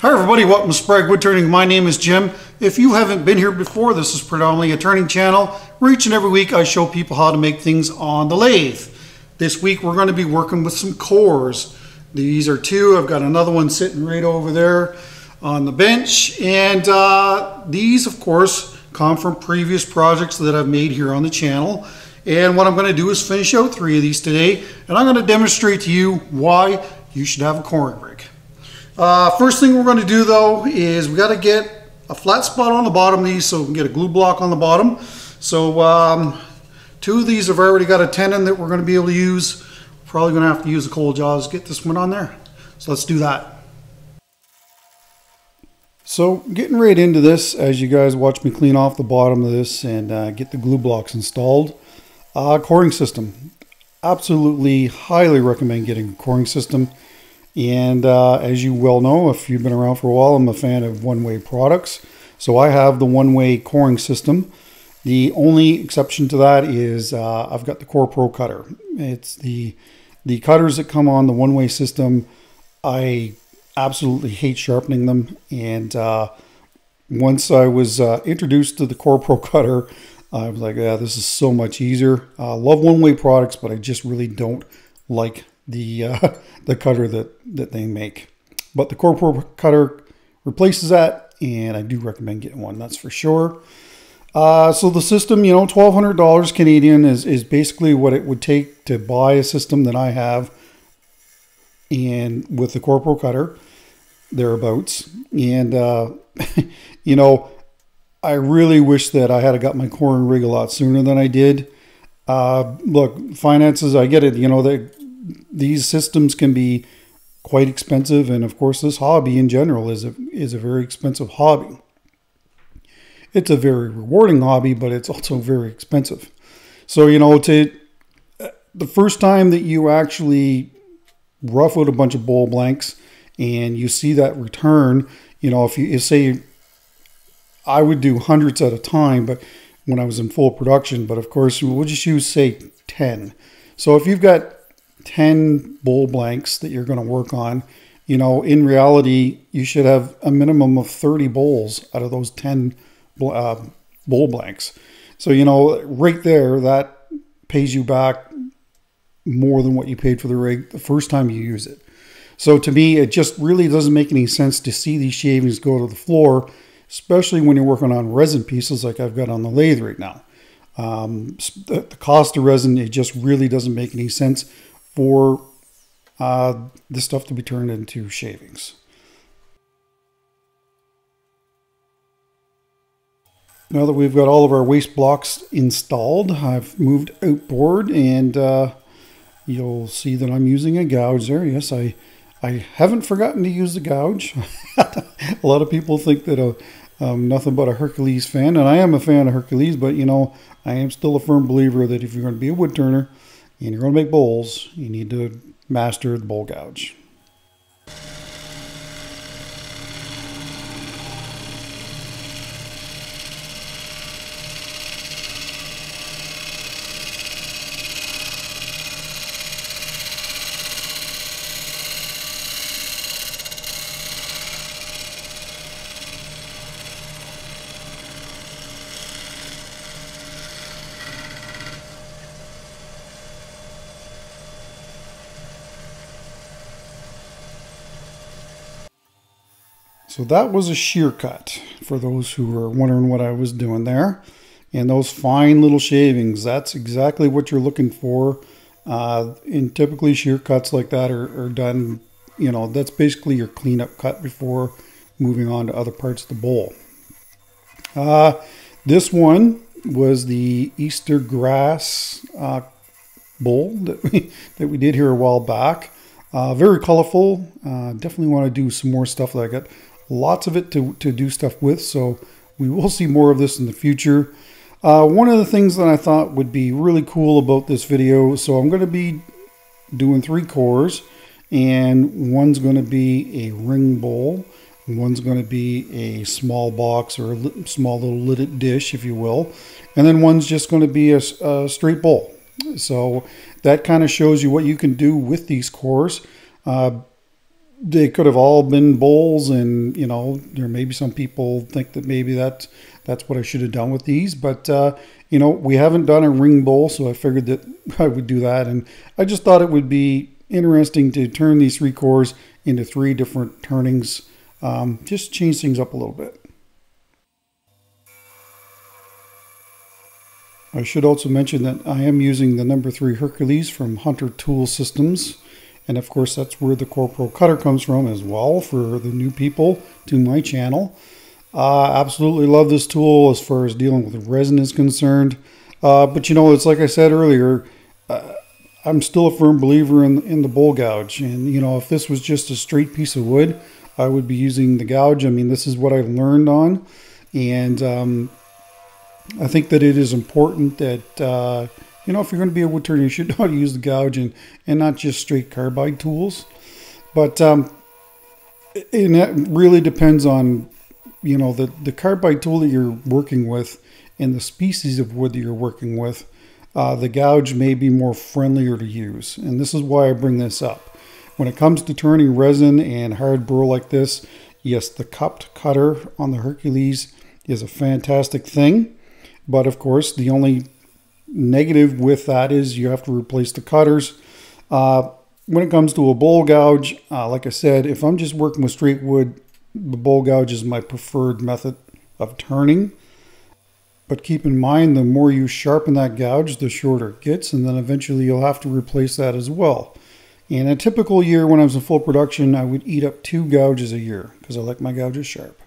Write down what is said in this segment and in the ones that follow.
Hi everybody, welcome to Sprague Woodturning. My name is Jim. If you haven't been here before, this is predominantly a turning channel where each and every week I show people how to make things on the lathe. This week we're going to be working with some cores. These are two. I've got another one sitting right over there on the bench, and these of course come from previous projects that I've made here on the channel. And what I'm going to do is finish out 3 of these today, and I'm going to demonstrate to you why you should have a coring rig. First thing we're going to do though is we got to get a flat spot on the bottom of these so we can get a glue block on the bottom. So 2 of these have already got a tenon that we're going to be able to use. Probably going to have to use a cold jaws to get this one on there. So let's do that. So getting right into this, as you guys watch me clean off the bottom of this and get the glue blocks installed. Coring system. Absolutely highly recommend getting a coring system. And as you well know, if you've been around for a while, I'm a fan of one-way products. So I have the one-way coring system. The only exception to that is I've got the Core Pro cutter. It's the cutters that come on the one-way system. I absolutely hate sharpening them. And once I was introduced to the Core Pro cutter, I was like, yeah, this is so much easier. I love one-way products, but I just really don't like the cutter that they make. But the Core Pro cutter replaces that, and I do recommend getting one, that's for sure. So the system, you know, $1,200 Canadian is basically what it would take to buy a system that I have, and with the Core Pro cutter, thereabouts. And you know, I really wish that I had got my coring rig a lot sooner than I did. Look, finances, I get it, you know, these systems can be quite expensive, and of course this hobby in general is a very expensive hobby. It's a very rewarding hobby, but it's also very expensive. So, you know, the first time that you actually rough out a bunch of bowl blanks and you see that return, you know, if you say, I would do hundreds at a time, but when I was in full production, but of course we'll just use, say, 10. So if you've got 10 bowl blanks that you're going to work on, you know, in reality, you should have a minimum of 30 bowls out of those 10 bowl blanks. So, you know, right there, that pays you back more than what you paid for the rig the first time you use it. So to me, it just really doesn't make any sense to see these shavings go to the floor, especially when you're working on resin pieces like I've got on the lathe right now. The cost of resin, it just really doesn't make any sense for this stuff to be turned into shavings. Now that we've got all of our waste blocks installed, I've moved outboard, and you'll see that I'm using a gouge there. Yes, I haven't forgotten to use the gouge. A lot of people think that I'm nothing but a Hercules fan, and I am a fan of Hercules, but you know, I am still a firm believer that if you're going to be a wood turner and you're going to make bowls, you need to master the bowl gouge. So that was a shear cut, for those who were wondering what I was doing there. And those fine little shavings, that's exactly what you're looking for. And typically shear cuts like that are done, you know, that's basically your cleanup cut before moving on to other parts of the bowl. This one was the Easter grass bowl that we did here a while back. Very colorful. Definitely want to do some more stuff like that. Lots of it to do stuff with, so we will see more of this in the future. One of the things that I thought would be really cool about this video, so I'm going to be doing 3 cores, and one's going to be a ring bowl, one's going to be a small box or a small little lidded dish, if you will, and then one's just going to be a straight bowl. So that kind of shows you what you can do with these cores. they could have all been bowls, and you know, there may be some people think that maybe that's what I should have done with these, but you know, we haven't done a ring bowl, so I figured that I would do that, and I just thought it would be interesting to turn these 3 cores into 3 different turnings, just change things up a little bit. I should also mention that I am using the number 3 Hercules from Hunter Tool Systems. And of course, that's where the Corporal cutter comes from as well for the new people to my channel. Absolutely love this tool as far as dealing with resin is concerned. But you know, it's like I said earlier, I'm still a firm believer in the bowl gouge. And you know, if this was just a straight piece of wood, I would be using the gouge. I mean, this is what I've learned on. And I think that it is important that, you know, if you're going to be a wood turner, you should know how to use the gouge and not just straight carbide tools. But and that really depends on, you know, the carbide tool that you're working with and the species of wood that you're working with. The gouge may be more friendlier to use. And this is why I bring this up. When it comes to turning resin and hard burl like this, yes, the cupped cutter on the Hercules is a fantastic thing. But of course, the only negative with that is you have to replace the cutters. When it comes to a bowl gouge, like I said, if I'm just working with straight wood, the bowl gouge is my preferred method of turning. But keep in mind, the more you sharpen that gouge, the shorter it gets, and then eventually you'll have to replace that as well. In a typical year when I was in full production, I would eat up 2 gouges a year because I like my gouges sharp.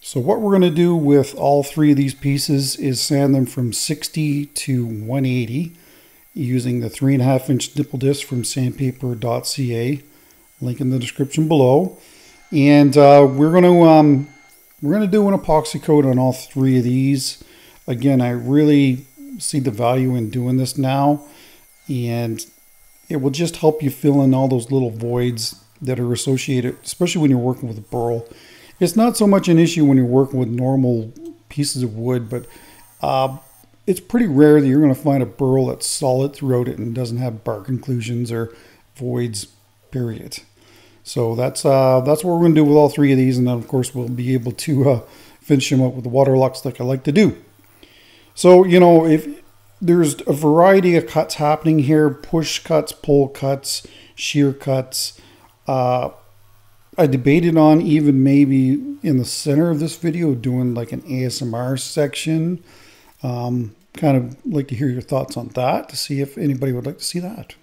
So what we're going to do with all 3 of these pieces is sand them from 60 to 180 using the 3.5 inch nipple disc from sandpaper.ca, link in the description below. And we're going to do an epoxy coat on all 3 of these. Again, I really see the value in doing this now, and it will just help you fill in all those little voids that are associated, especially when you're working with a burl. It's not so much an issue when you're working with normal pieces of wood, but it's pretty rare that you're going to find a burl that's solid throughout it and doesn't have bark inclusions or voids, period. So that's what we're going to do with all 3 of these, and then of course we'll be able to finish them up with the water locks like I like to do. So, you know, if there's a variety of cuts happening here, push cuts, pull cuts, shear cuts. I debated on even maybe in the center of this video doing like an ASMR section. Kind of like to hear your thoughts on that, to see if anybody would like to see that.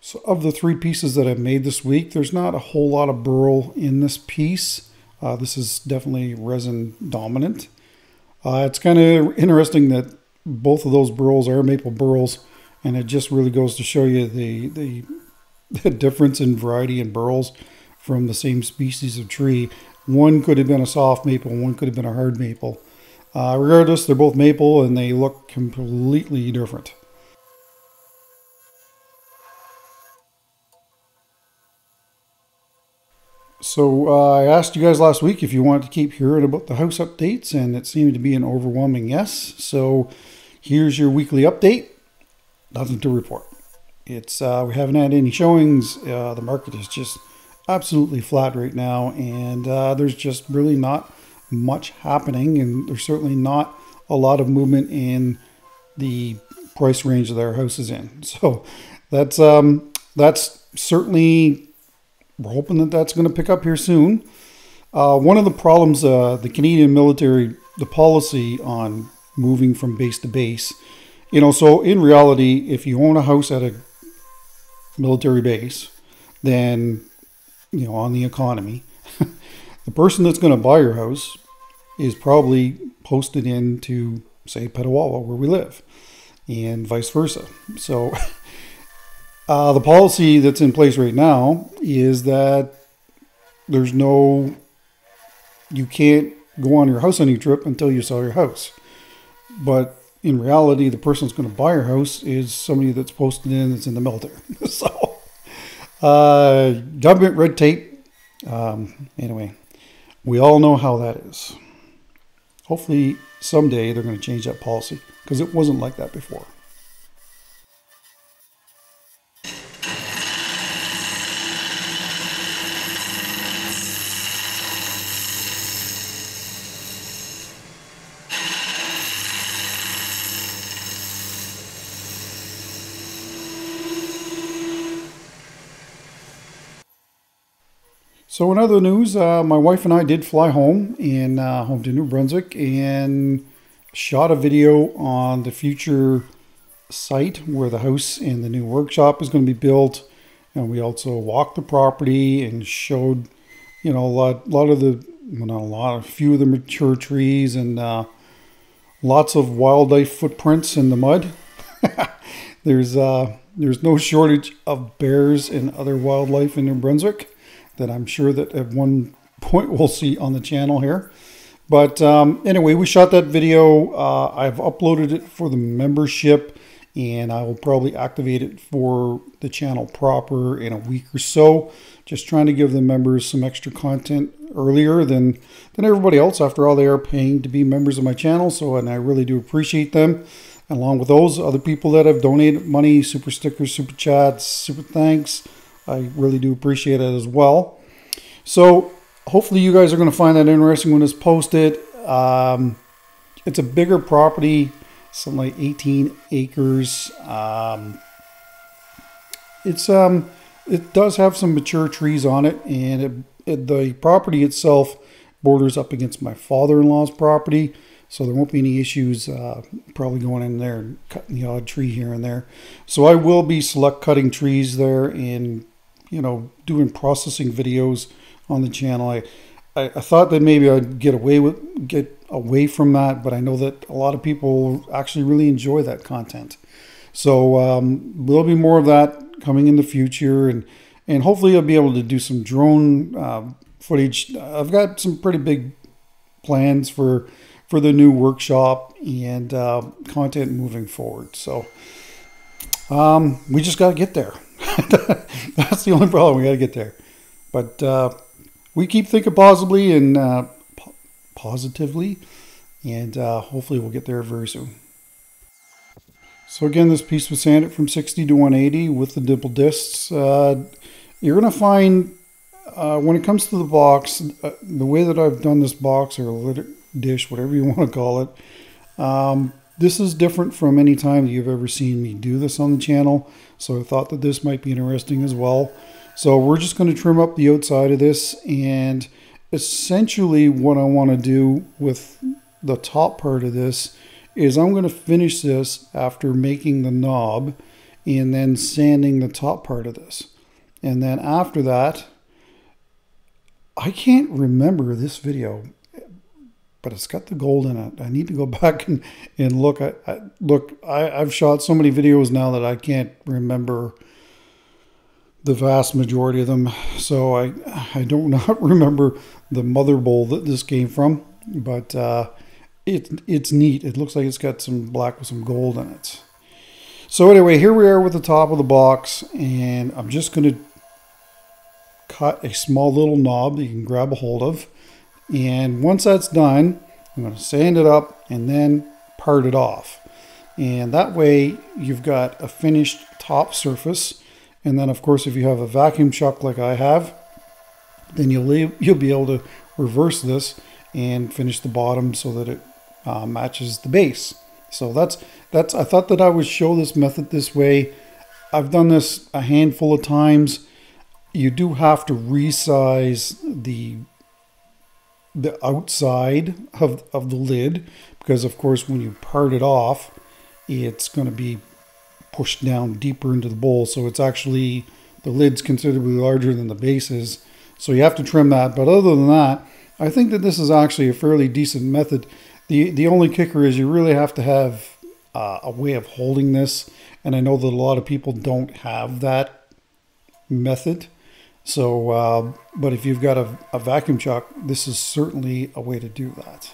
So of the 3 pieces that I've made this week, there's not a whole lot of burl in this piece. This is definitely resin dominant. It's kind of interesting that both of those burls are maple burls, and it just really goes to show you the difference in variety in burls from the same species of tree. One could have been a soft maple, one could have been a hard maple. Regardless, they're both maple and they look completely different. So I asked you guys last week if you wanted to keep hearing about the house updates, and it seemed to be an overwhelming yes. So here's your weekly update. Nothing to report. It's we haven't had any showings. The market is just absolutely flat right now, and there's just really not much happening, and there's certainly not a lot of movement in the price range that our house is in. So that's certainly, we're hoping that that's going to pick up here soon. One of the problems, the Canadian military, the policy on moving from base to base, so in reality, if you own a house at a military base, then, on the economy, the person that's going to buy your house is probably posted into, say, Petawawa, where we live, and vice versa. So the policy that's in place right now is that you can't go on your house hunting trip until you sell your house. But in reality, the person that's going to buy your house is somebody that's posted in that's in the military. So government red tape. Anyway, we all know how that is. Hopefully someday they're going to change that policy, because it wasn't like that before. So in other news, my wife and I did fly home to New Brunswick and shot a video on the future site where the house and the new workshop is going to be built. And we also walked the property and showed, a few of the mature trees and lots of wildlife footprints in the mud. There's no shortage of bears and other wildlife in New Brunswick that I'm sure that at one point we'll see on the channel here. But anyway, we shot that video. I've uploaded it for the membership, and I will probably activate it for the channel proper in a week or so. Just trying to give the members some extra content earlier than everybody else. After all, they are paying to be members of my channel, and I really do appreciate them. And along with those other people that have donated money, super stickers, super chats, super thanks, I really do appreciate it as well. So hopefully you guys are going to find that interesting when it's posted. It's a bigger property, something like 18 acres. It does have some mature trees on it, and the property itself borders up against my father-in-law's property. So there won't be any issues probably going in there and cutting the odd tree here and there. So I will be select cutting trees there and, doing processing videos on the channel. I thought that maybe I'd get away from that, but I know that a lot of people actually really enjoy that content. So there'll be more of that coming in the future, and hopefully I'll be able to do some drone footage. I've got some pretty big plans for the new workshop and content moving forward. So we just got to get there. That's the only problem. We got to get there. But we keep thinking positively, and hopefully we'll get there very soon. So again, this piece was sanded from 60 to 180 with the dimple discs. You're going to find when it comes to the box, the way that I've done this box or litter dish, whatever you want to call it, this is different from any time that you've ever seen me do this on the channel. So I thought that this might be interesting as well. So we're just going to trim up the outside of this, and essentially what I want to do with the top part of this is I'm going to finish this after making the knob and then sanding the top part of this. And then after that, I can't remember this video, but it's got the gold in it. I need to go back and look. I've shot so many videos now that I can't remember the vast majority of them. So I don't not remember the mother bowl that this came from, but it's neat. It looks like it's got some black with some gold in it. So anyway, here we are with the top of the box, and I'm just going to cut a small little knob that you can grab a hold of. And once that's done, I'm going to sand it up and then part it off. And that way you've got a finished top surface. And then of course, if you have a vacuum chuck like I have, then you'll be able to reverse this and finish the bottom so that it matches the base. So that's I thought that I would show this method this way. I've done this a handful of times. You do have to resize the outside of the lid, because of course when you part it off, it's going to be pushed down deeper into the bowl. So it's actually, the lid's considerably larger than the base is. So you have to trim that. But other than that, I think that this is actually a fairly decent method. The only kicker is you really have to have a way of holding this. And I know that a lot of people don't have that method. So, but if you've got a vacuum chuck, this is certainly a way to do that.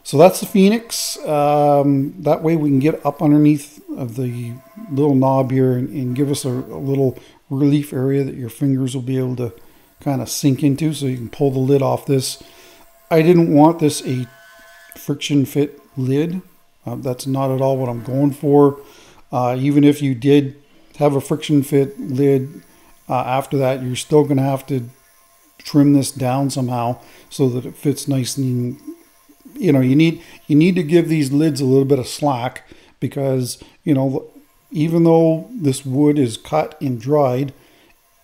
So that's the Phoenix. That way we can get up underneath of the little knob here and give us a little relief area that your fingers will be able to kind of sink into, so you can pull the lid off this. I didn't want this a friction fit lid. That's not at all what I'm going for. Even if you did have a friction fit lid, after that, you're still going to have to trim this down somehow so that it fits nice and, you know, you need to give these lids a little bit of slack, because, you know, even though this wood is cut and dried,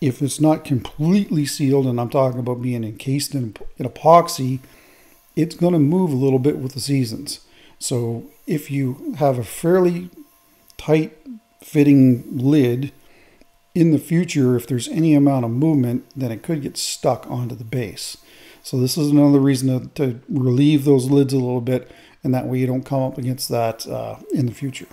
if it's not completely sealed, and I'm talking about being encased in epoxy, it's going to move a little bit with the seasons. So if you have a fairly tight fitting lid, in the future, if there's any amount of movement, then it could get stuck onto the base. So this is another reason to relieve those lids a little bit, and that way you don't come up against that in the future.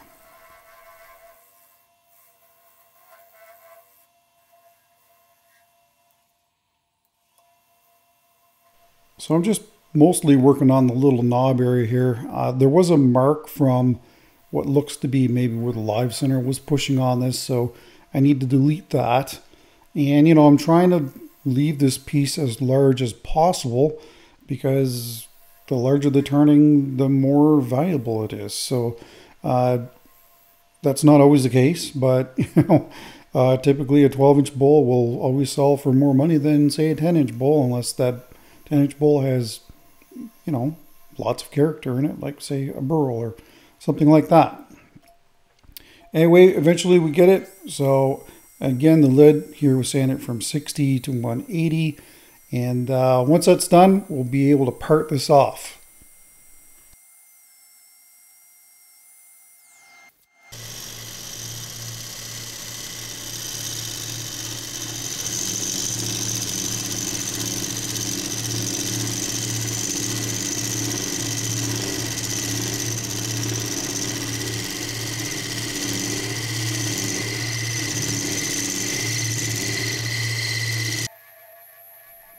So I'm just mostly working on the little knob area here. There was a mark from what looks to be maybe where the Live Center was pushing on this, so I need to delete that. And, you know, I'm trying to leave this piece as large as possible, because the larger the turning, the more valuable it is. So that's not always the case, but, you know, typically a 12-inch bowl will always sell for more money than, say, a 10-inch bowl, unless that 10-inch bowl has, you know, lots of character in it, like, say, a burl or something like that. Anyway, eventually we get it. So again, the lid here was sanded from 60 to 180. And once that's done, we'll be able to part this off.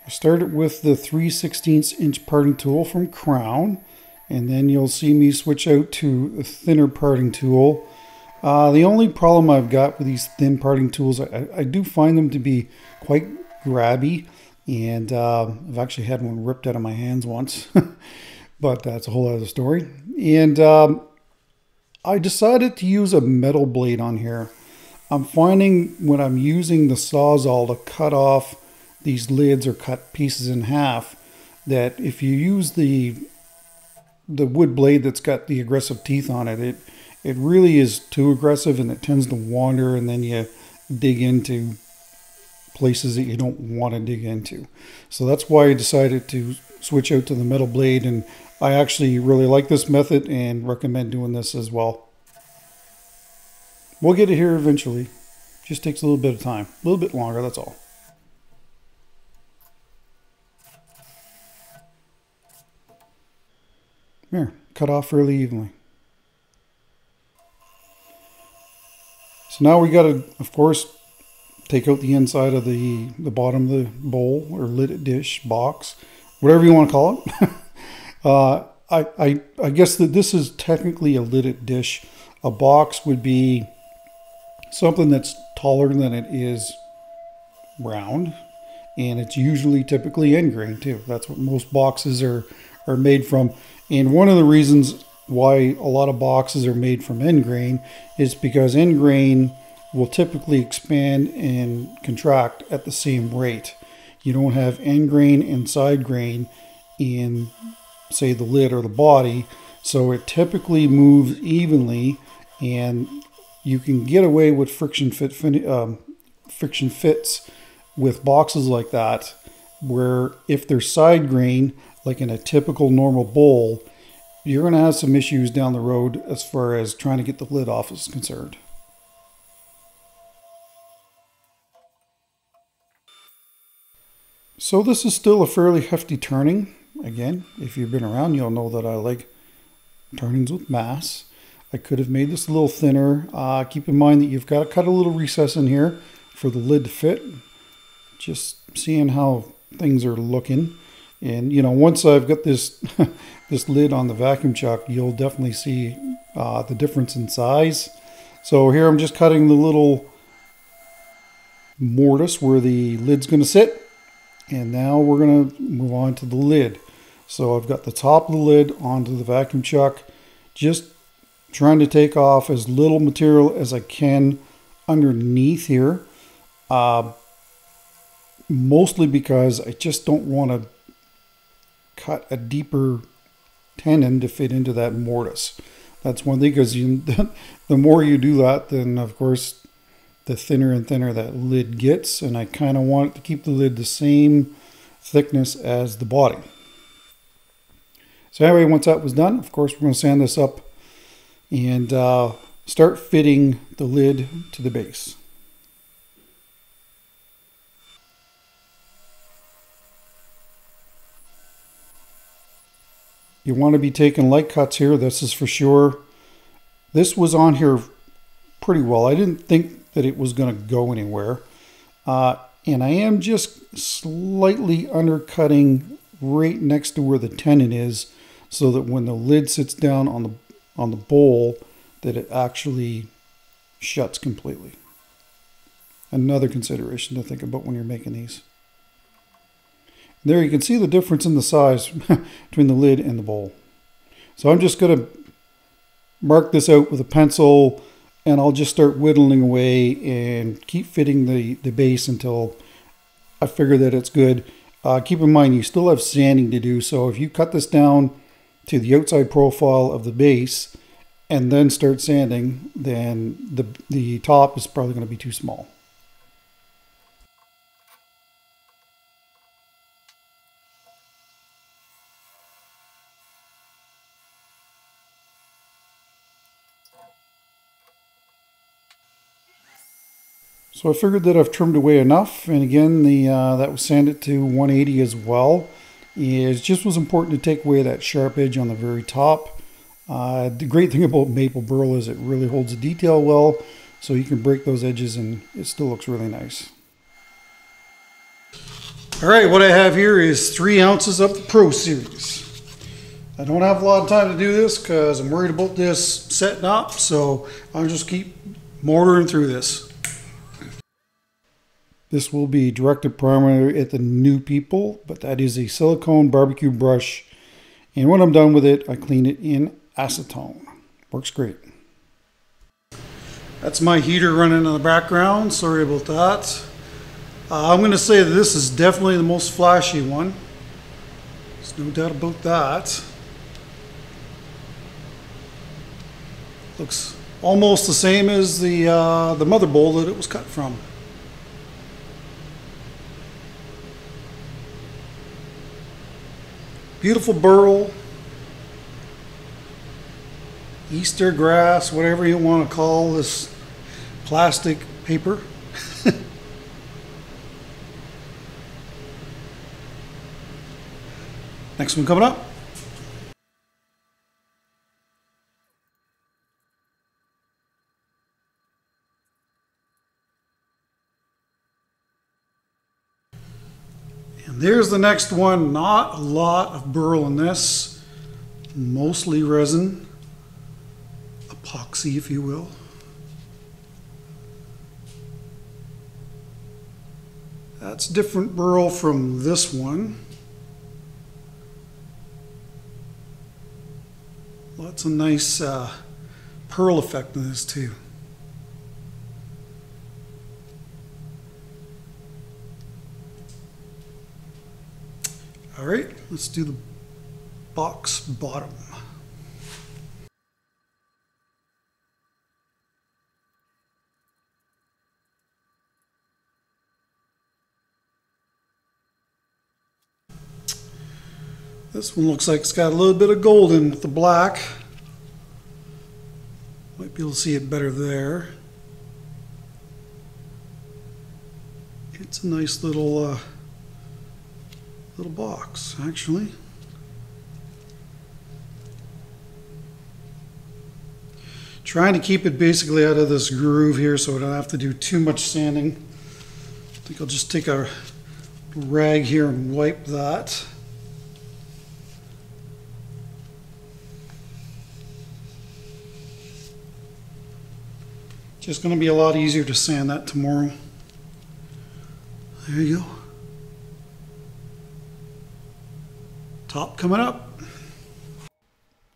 Started with the 3/16 inch parting tool from Crown, and then you'll see me switch out to a thinner parting tool. The only problem I've got with these thin parting tools, I do find them to be quite grabby, and I've actually had one ripped out of my hands once, but that's a whole other story. And I decided to use a metal blade on here. I'm finding when I'm using the Sawzall to cut off these lids or cut pieces in half, that if you use the wood blade that's got the aggressive teeth on it, it really is too aggressive, and it tends to wander, and then you dig into places that you don't want to dig into. So that's why I decided to switch out to the metal blade, and I actually really like this method and recommend doing this as well. We'll get it here eventually. Just takes a little bit of time, a little bit longer, that's all. Here, cut off fairly evenly. So now we got to, of course, take out the inside of the bottom of the bowl or lidded dish, box, whatever you want to call it. I guess that this is technically a lidded dish. A box would be something that's taller than it is round. and it's usually typically end grain too. That's what most boxes are made from. And one of the reasons why a lot of boxes are made from end grain is because end grain will typically expand and contract at the same rate. You don't have end grain and side grain in, say, the lid or the body, so it typically moves evenly, and you can get away with friction fits with boxes like that, where if they're side grain, like in a typical normal bowl, you're going to have some issues down the road as far as trying to get the lid off is concerned. So this is still a fairly hefty turning. Again, if you've been around, you'll know that I like turnings with mass. I could have made this a little thinner. Keep in mind that you've got to cut a little recess in here for the lid to fit. Just seeing how things are looking. And you know, once I've got this this lid on the vacuum chuck, you'll definitely see the difference in size. So here I'm just cutting the little mortise where the lid's going to sit. And now we're going to move on to the lid. So I've got the top of the lid onto the vacuum chuck, just trying to take off as little material as I can underneath here. Mostly because I just don't want to cut a deeper tenon to fit into that mortise. That's one thing, because the more you do that, then of course the thinner and thinner that lid gets, and I kind of want to keep the lid the same thickness as the body. So anyway, once that was done, of course we're going to sand this up and start fitting the lid to the base. You want to be taking light cuts here, this is for sure. This was on here pretty well. I didn't think that it was going to go anywhere. And I am just slightly undercutting right next to where the tenon is, so that when the lid sits down on the bowl, that it actually shuts completely. Another consideration to think about when you're making these. There you can see the difference in the size between the lid and the bowl. So I'm just going to mark this out with a pencil, and I'll just start whittling away and keep fitting the base until I figure that it's good. Keep in mind, you still have sanding to do, so if you cut this down to the outside profile of the base and then start sanding, then the top is probably going to be too small. So I figured that I've trimmed away enough, and again, that was sanded to 180 as well. It just was important to take away that sharp edge on the very top. The great thing about maple burl is it really holds the detail well, so you can break those edges and it still looks really nice. All right, what I have here is 3 ounces of the Pro Series. I don't have a lot of time to do this because I'm worried about this setting up, so I'll just keep mortaring through this. This will be directed primarily at the new people, but that is a silicone barbecue brush. And when I'm done with it, I clean it in acetone. Works great. That's my heater running in the background. Sorry about that. I'm going to say that this is definitely the most flashy one. There's no doubt about that. Looks almost the same as the mother bowl that it was cut from. Beautiful burl, Easter grass, whatever you want to call this plastic paper. Next one coming up. And there's the next one. Not a lot of burl in this, mostly resin, epoxy if you will. That's different burl from this one. Lots of nice pearl effect in this too. All right, let's do the box bottom. This one looks like it's got a little bit of gold in with the black. Might be able to see it better there. It's a nice little box, actually. Trying to keep it basically out of this groove here so I don't have to do too much sanding. I think I'll just take a rag here and wipe that. Just going to be a lot easier to sand that tomorrow. There you go. Top coming up.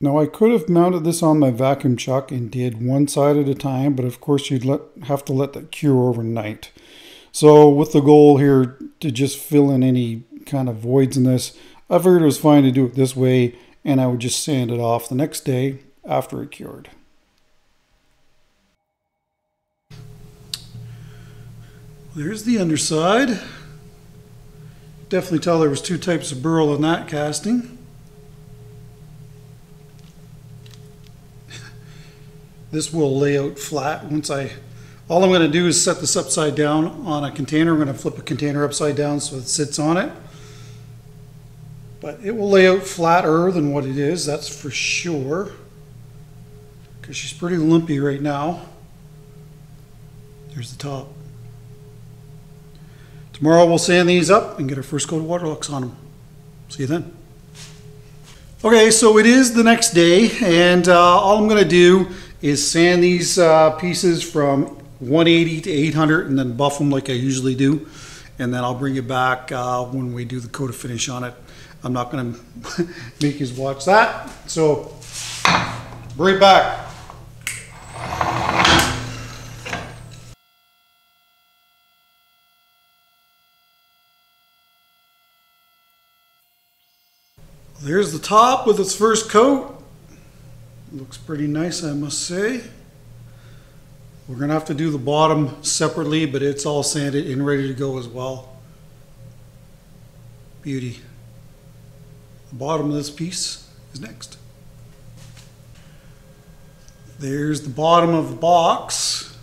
Now I could have mounted this on my vacuum chuck and did one side at a time, but of course you'd have to let that cure overnight. So with the goal here to just fill in any kind of voids in this, I figured it was fine to do it this way, and I would just sand it off the next day after it cured. There's the underside. Definitely tell there was two types of burl in that casting. This will lay out flat once all I'm going to do is set this upside down on a container. I'm going to flip a container upside down so it sits on it. But it will lay out flatter than what it is, that's for sure. Because she's pretty lumpy right now. There's the top. Tomorrow we'll sand these up and get our first coat of Waterlux on them. See you then. Okay, so it is the next day, and all I'm going to do is sand these pieces from 180 to 800 and then buff them like I usually do. And then I'll bring you back when we do the coat of finish on it. I'm not going to make you watch that. So, right back. There's the top with its first coat. Looks pretty nice, I must say. We're going to have to do the bottom separately, but it's all sanded and ready to go as well. Beauty. The bottom of this piece is next. There's the bottom of the box.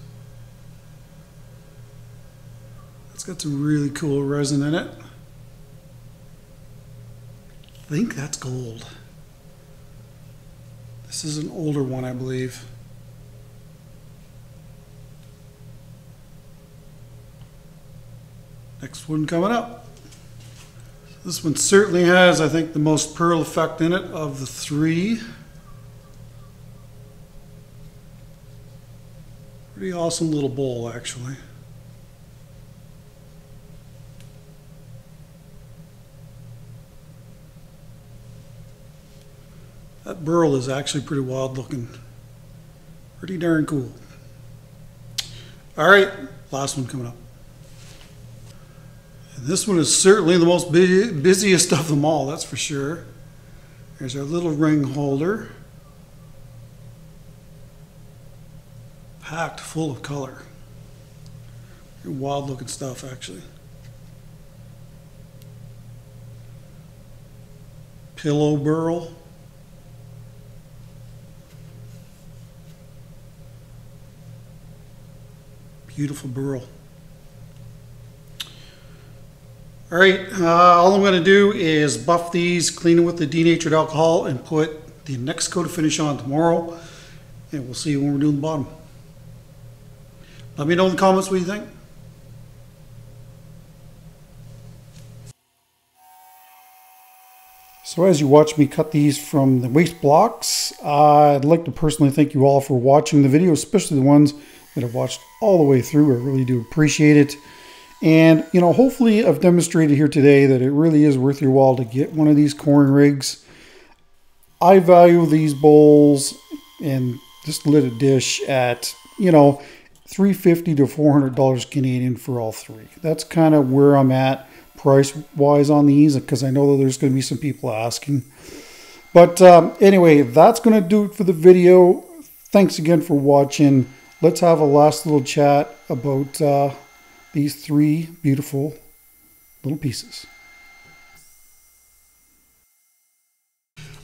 It's got some really cool resin in it. I think that's gold. This is an older one, I believe. Next one coming up. This one certainly has, I think, the most pearl effect in it of the three. Pretty awesome little bowl, actually. That burl is actually pretty wild looking. Pretty darn cool. All right, last one coming up. And this one is certainly the most busiest of them all, that's for sure. There's our little ring holder. Packed full of color. Pretty wild looking stuff, actually. Pillow burl. Beautiful burl. All right, all I'm going to do is buff these, clean it with the denatured alcohol, and put the next coat of finish on tomorrow. And we'll see you when we're doing the bottom. Let me know in the comments what you think. So as you watch me cut these from the waste blocks, I'd like to personally thank you all for watching the video, especially the ones that have watched all the way through. I really do appreciate it. And, you know, hopefully I've demonstrated here today that it really is worth your while to get one of these coring rigs. I value these bowls and this lidded dish at, you know, $350 to $400 Canadian for all three. That's kind of where I'm at price-wise on these, because I know that there's going to be some people asking. But anyway, that's going to do it for the video. Thanks again for watching. Let's have a last little chat about these three beautiful little pieces.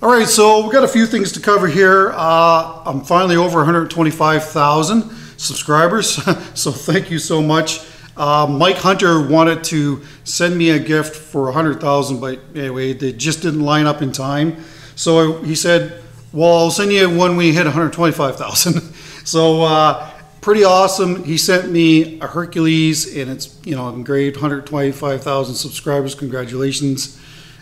All right, so we've got a few things to cover here. I'm finally over 125,000 subscribers, so thank you so much. Mike Hunter wanted to send me a gift for 100,000, but anyway, they just didn't line up in time. So he said, well, I'll send you one when you hit 125,000. So pretty awesome. He sent me a Hercules, and it's, you know, great, 125,000 subscribers. Congratulations.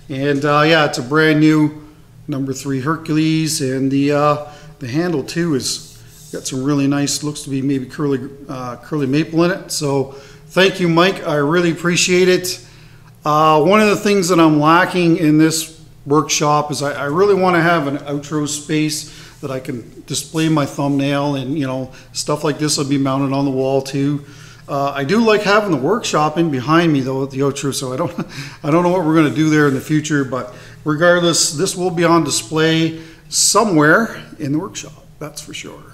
And yeah, it's a brand new number 3 Hercules, and the handle too is got some really nice, looks to be maybe curly maple in it. So thank you, Mike. I really appreciate it. One of the things that I'm lacking in this workshop is I really want to have an outro space that I can display my thumbnail, and, you know, stuff like this will be mounted on the wall too. I do like having the workshop in behind me though at the outro, so I don't know what we're going to do there in the future, but regardless, this will be on display somewhere in the workshop, that's for sure.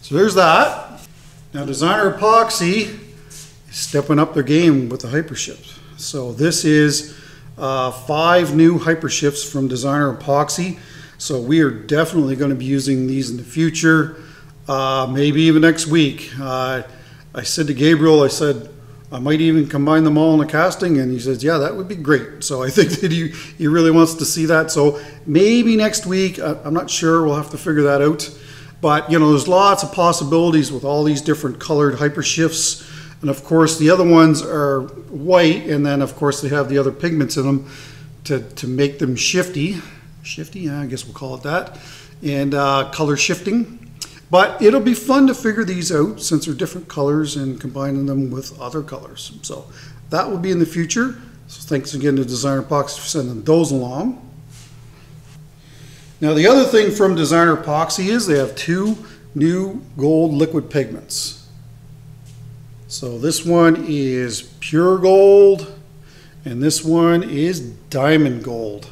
So there's that. Now Designer Epoxy is stepping up their game with the Hypershift. So this is 5 new Hypershifts from Designer Epoxy. So we are definitely going to be using these in the future, maybe even next week. I said to Gabriel, I said, I might even combine them all in a casting, and he says, yeah, that would be great. So I think that he really wants to see that. So maybe next week, I'm not sure, we'll have to figure that out. But, you know, there's lots of possibilities with all these different colored Hypershifts. And of course, the other ones are white, and then of course they have the other pigments in them to make them shifty. Shifty, yeah, I guess we'll call it that. And color shifting. But it'll be fun to figure these out since they're different colors and combining them with other colors. So that will be in the future. So thanks again to Designer Epoxy for sending those along. Now the other thing from Designer Epoxy is they have 2 new gold liquid pigments. So this one is pure gold and this one is diamond gold.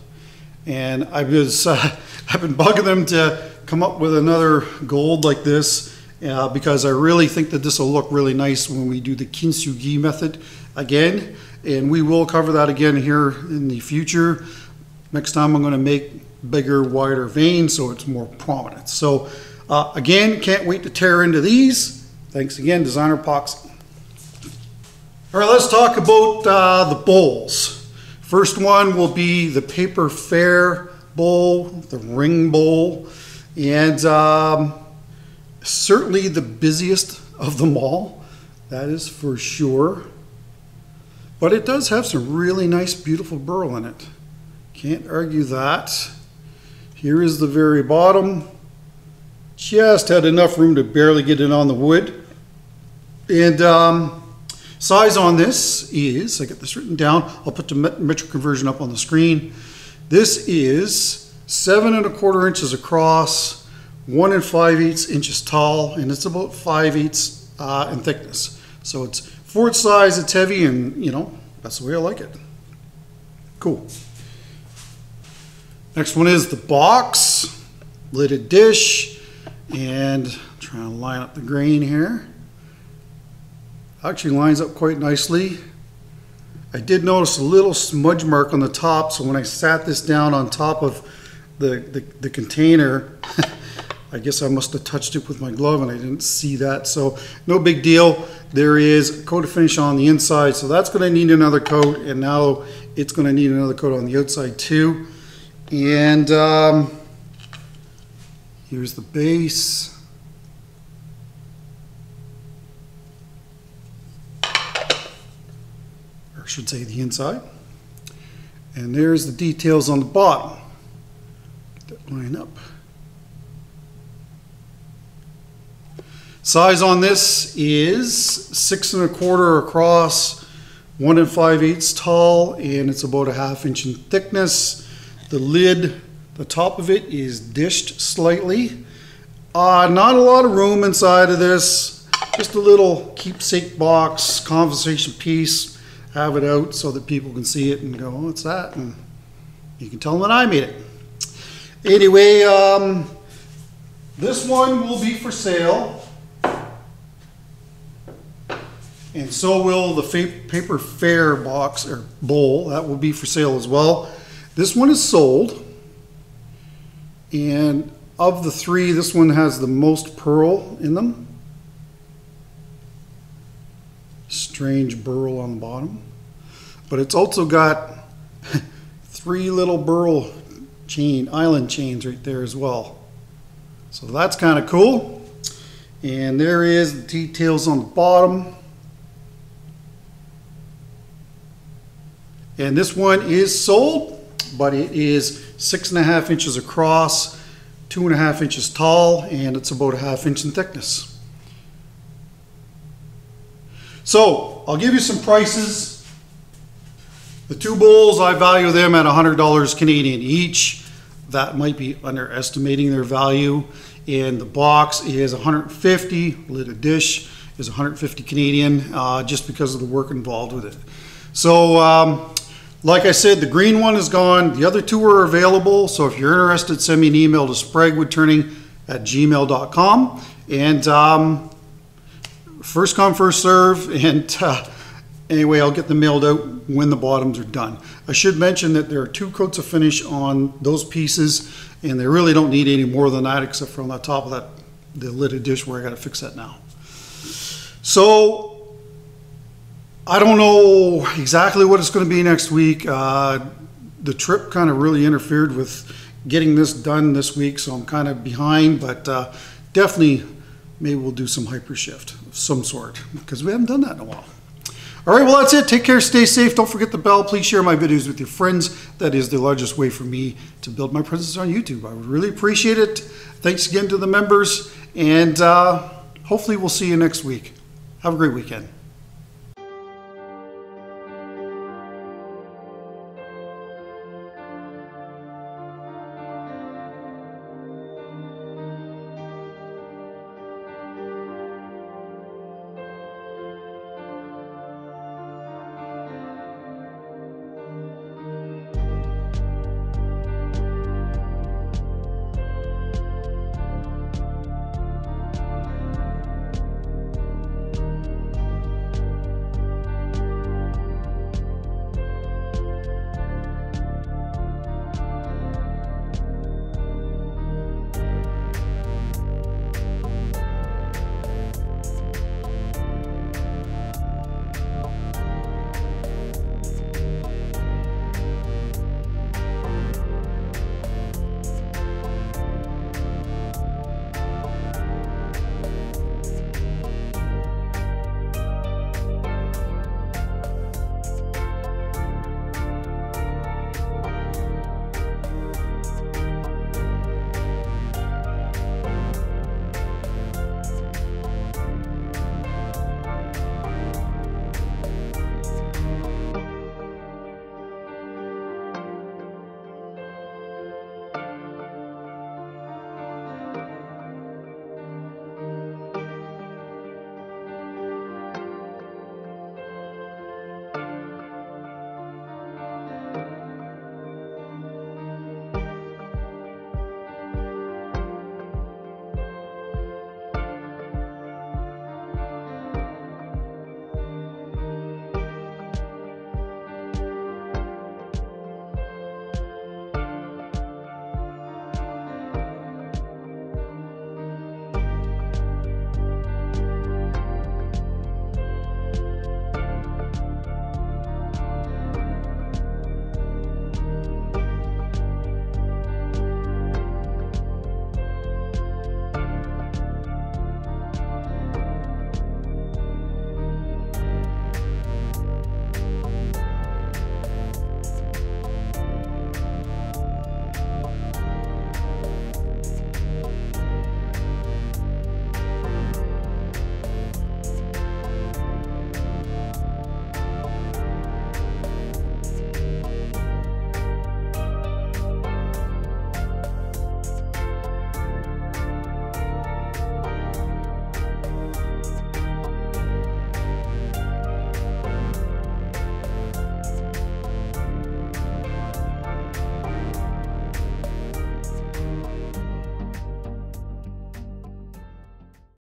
And I've been bugging them to come up with another gold like this because I really think that this will look really nice when we do the kintsugi method again, and we will cover that again here in the future. Next time I'm going to make bigger, wider veins so it's more prominent. So again, can't wait to tear into these. Thanks again, Designer Epoxy. All right, let's talk about the bowls. First one will be the Paper Fair bowl, the ring bowl. And certainly the busiest of them all, that is for sure. But it does have some really nice, beautiful burl in it. Can't argue that. Here is the very bottom. Just had enough room to barely get it on the wood. And size on this is, I got this written down, I'll put the metric conversion up on the screen. This is 7 1/4 inches across, 1 5/8 inches tall, and it's about 5/8 in thickness. So it's for its size, it's heavy, and you know, that's the way I like it. Cool. Next one is the box, lidded dish, and I'm trying to line up the grain here. Actually lines up quite nicely. I did notice a little smudge mark on the top, so when I sat this down on top of the container, I guess I must have touched it with my glove and I didn't see that, so no big deal. There is a coat of finish on the inside, so that's going to need another coat, and now it's going to need another coat on the outside too. And here's the base. Or I should say the inside. And there's the details on the bottom. Get that line up. Size on this is 6 1/4 across, 1 5/8 tall, and it's about a 1/2 inch in thickness. The lid, the top of it is dished slightly. Not a lot of room inside of this. Just a little keepsake box, conversation piece. Have it out so that people can see it and go, oh, what's that? And you can tell them that I made it. Anyway, this one will be for sale. And so will the paper fair box or bowl. That will be for sale as well. This one is sold. And of the three, this one has the most pearl in them. Strange burl on the bottom. But it's also got 3 little burl island chains right there as well. So that's kind of cool. And there is the details on the bottom. And this one is sold, but it is 6 1/2 inches across, 2 1/2 inches tall, and it's about a 1/2 inch in thickness. So I'll give you some prices. The 2 bowls, I value them at $100 Canadian each. That might be underestimating their value. And the box is $150. Lidded dish is $150 Canadian, just because of the work involved with it. So like I said, the green one is gone. The other 2 are available. So if you're interested, send me an email to spraguewoodturning@gmail.com. And first come, first serve. And anyway, I'll get them mailed out when the bottoms are done. I should mention that there are 2 coats of finish on those pieces, and they really don't need any more than that, except for on the top of that, the lidded dish where I got to fix that now. So I don't know exactly what it's going to be next week. The trip kind of really interfered with getting this done this week, so I'm kind of behind, but definitely maybe we'll do some hyper shift of some sort, because we haven't done that in a while. All right, well, that's it. Take care, stay safe. Don't forget the bell. Please share my videos with your friends. That is the largest way for me to build my presence on YouTube. I would really appreciate it. Thanks again to the members, and hopefully we'll see you next week. Have a great weekend.